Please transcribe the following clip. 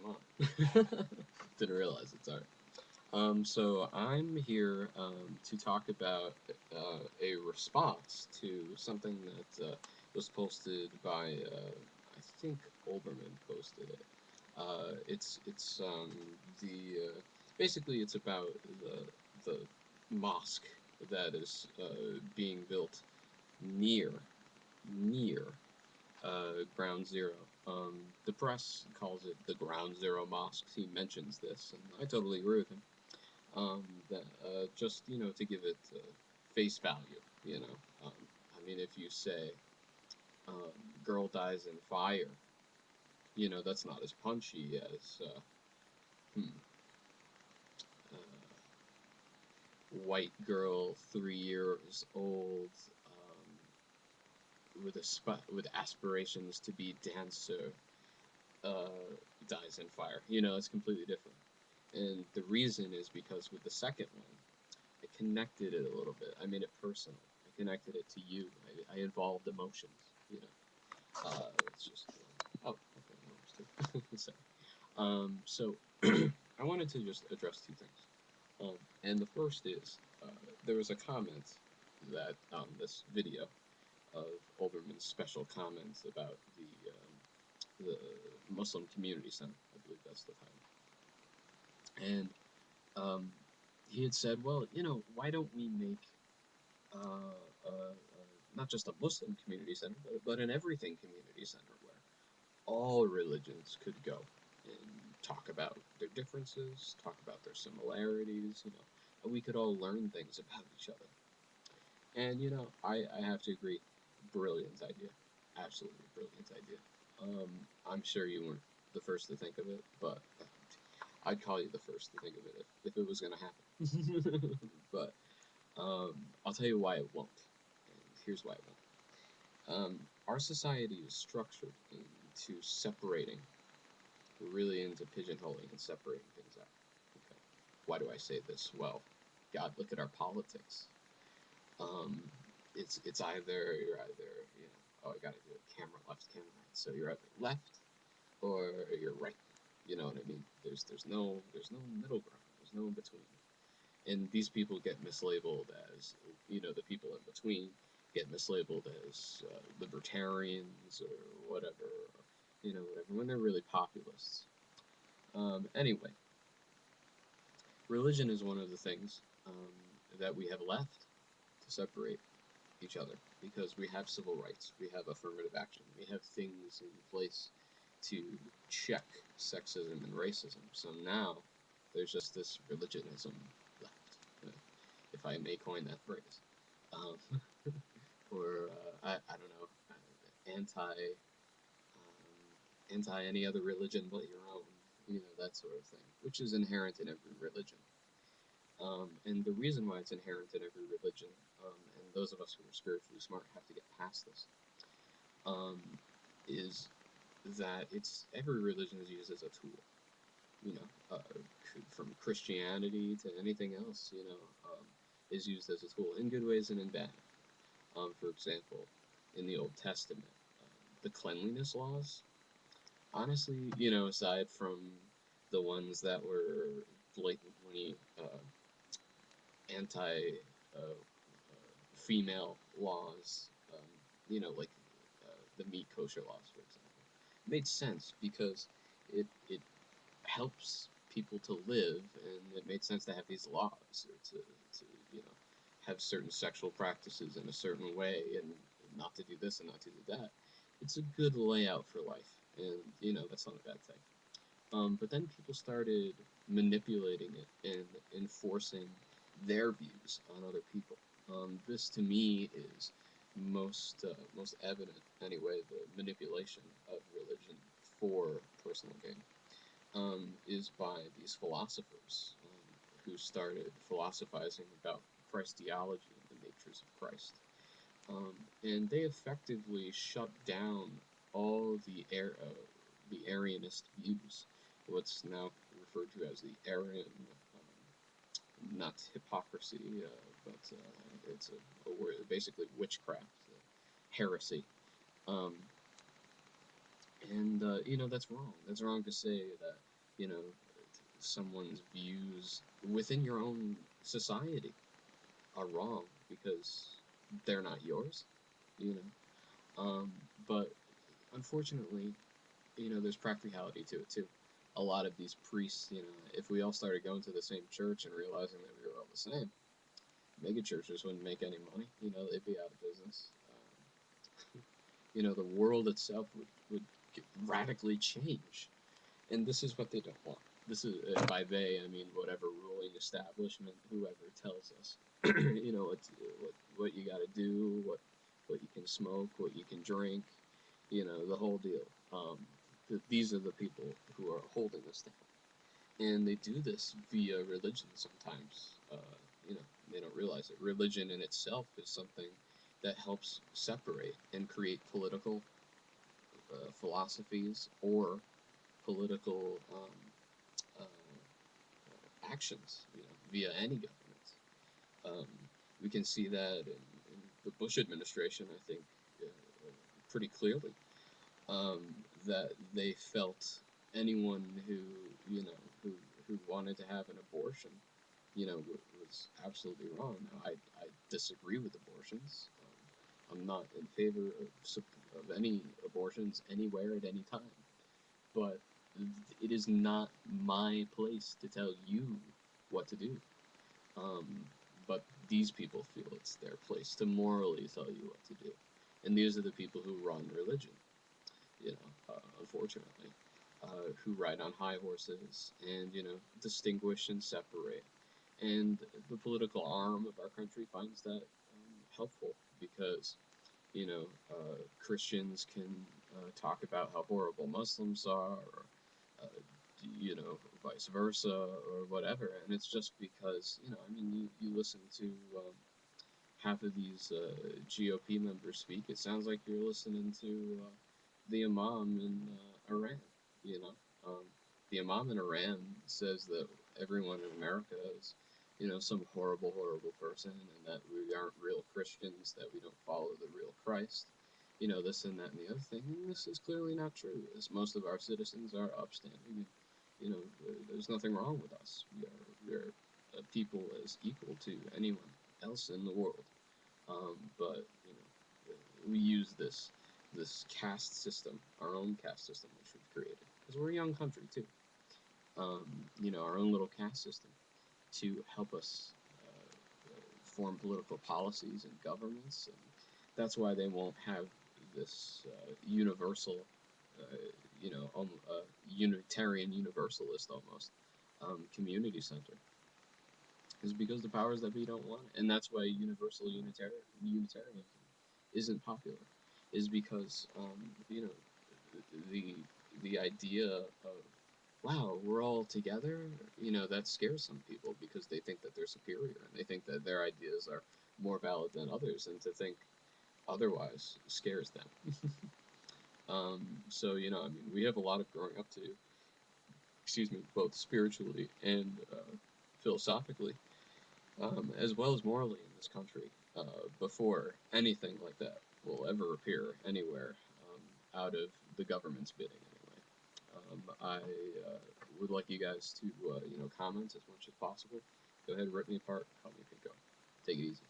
come on. Didn't realize it's alright. So I'm here to talk about a response to something that was posted by I think Olbermann posted it. It's the basically it's about the mosque that is being built near near Ground Zero. The press calls it the Ground Zero Mosque. He mentions this, and I totally agree with him. That just to give it face value, I mean, if you say girl dies in fire, that's not as punchy as hmm, white girl 3 years old with aspirations to be dancer uh, dies in fire. It's completely different. And the reason is because with the second one, I connected it a little bit. I made it personal. I connected it to you. I involved emotions. You it's just oh, okay, no, sorry. So I wanted to just address two things. And the first is there was a comment that this video of Olbermann's special comments about the Muslim Community Center. I believe that's the title. And um, he had said, well, why don't we make not just a Muslim community center, but an everything community center where all religions could go and talk about their differences, talk about their similarities, and we could all learn things about each other. And I have to agree, brilliant idea, absolutely brilliant idea. I'm sure you weren't the first to think of it, but I'd call you the first to think of it if it was gonna happen. But I'll tell you why it won't, and here's why it won't. Our society is structured into separating, really into pigeonholing and separating things out. Okay. Why do I say this? Well, God, look at our politics. Um, it's either oh, I gotta do it camera left, camera right. So you're either left or you're right. You know what I mean? There's no middle ground. There's no in between. And these people get mislabeled as the people in between get mislabeled as libertarians or whatever, whatever when they're really populists. Anyway, religion is one of the things that we have left to separate each other because we have civil rights, we have affirmative action, we have things in place to check sexism and racism. So now there's just this religionism left, if I may coin that phrase, um, or I don't know, anti any other religion but your own, that sort of thing, which is inherent in every religion. And the reason why it's inherent in every religion, and those of us who are spiritually smart have to get past this, um, is that it's every religion is used as a tool. You know, from Christianity to anything else, is used as a tool in good ways and in bad. For example, in the Old Testament, the cleanliness laws, honestly, aside from the ones that were blatantly anti female laws, like the meat kosher laws, for example, made sense because it helps people to live, and it made sense to have these laws or to have certain sexual practices in a certain way and not to do this and not to do that. It's a good layout for life, and that's not a bad thing. But then people started manipulating it and enforcing their views on other people. This to me is most evident anyway. The manipulation of religion for personal gain is by these philosophers who started philosophizing about Christology and the natures of Christ. And they effectively shut down all the Arianist views, what's now referred to as the Arian, not hypocrisy, but it's a word, basically witchcraft, heresy. Um, and that's wrong. That's wrong to say that you know, someone's views within your own society are wrong because they're not yours, you know. But unfortunately, there's practicality to it too. A lot of these priests, if we all started going to the same church and realizing that we were all the same, mega churches wouldn't make any money. They'd be out of business. The world itself would radically change. And this is what they don't want. This is, by they, I mean whatever ruling establishment, whoever tells us, what you got to do, what you can smoke, what you can drink, the whole deal. These are the people who are holding us down, and they do this via religion sometimes. They don't realize it. Religion in itself is something that helps separate and create political philosophies or political actions, via any government. Um, we can see that in the Bush administration, I think, pretty clearly, that they felt anyone who, you know, who, who wanted to have an abortion, was absolutely wrong. Now, I disagree with abortions. I'm not in favor of any abortions anywhere at any time. But it is not my place to tell you what to do. Um, but these people feel it's their place to morally tell you what to do. And these are the people who run religion, unfortunately, who ride on high horses and, distinguish and separate. And the political arm of our country finds that helpful because, Christians can talk about how horrible Muslims are, or uh, vice versa, or whatever. And it's just because, I mean, you listen to half of these GOP members speak, it sounds like you're listening to the Imam in Iran, you know. Um, the Imam in Iran says that everyone in America is, some horrible, horrible person, and that we aren't real Christians, that we don't follow the real Christ, this and that and the other thing. And this is clearly not true, as most of our citizens are upstanding, and, there's nothing wrong with us. We are people as equal to anyone else in the world. But we use this caste system, our own caste system, which we've created, because we're a young country too. Our own little caste system to help us form political policies and governments, and that's why they won't have this universal, Unitarian Universalist almost community center, is because the powers that be don't want it, and that's why universal Unitarianism isn't popular, is because the the idea of, wow, we're all together, that scares some people because they think that they're superior and they think that their ideas are more valid than others, and to think otherwise scares them. So I mean, we have a lot of growing up to do, excuse me, both spiritually and philosophically, as well as morally in this country, before anything like that will ever appear anywhere, out of the government's bidding anyway. I would like you guys to, comment as much as possible. Go ahead, rip me apart, help me pick go. Take it easy.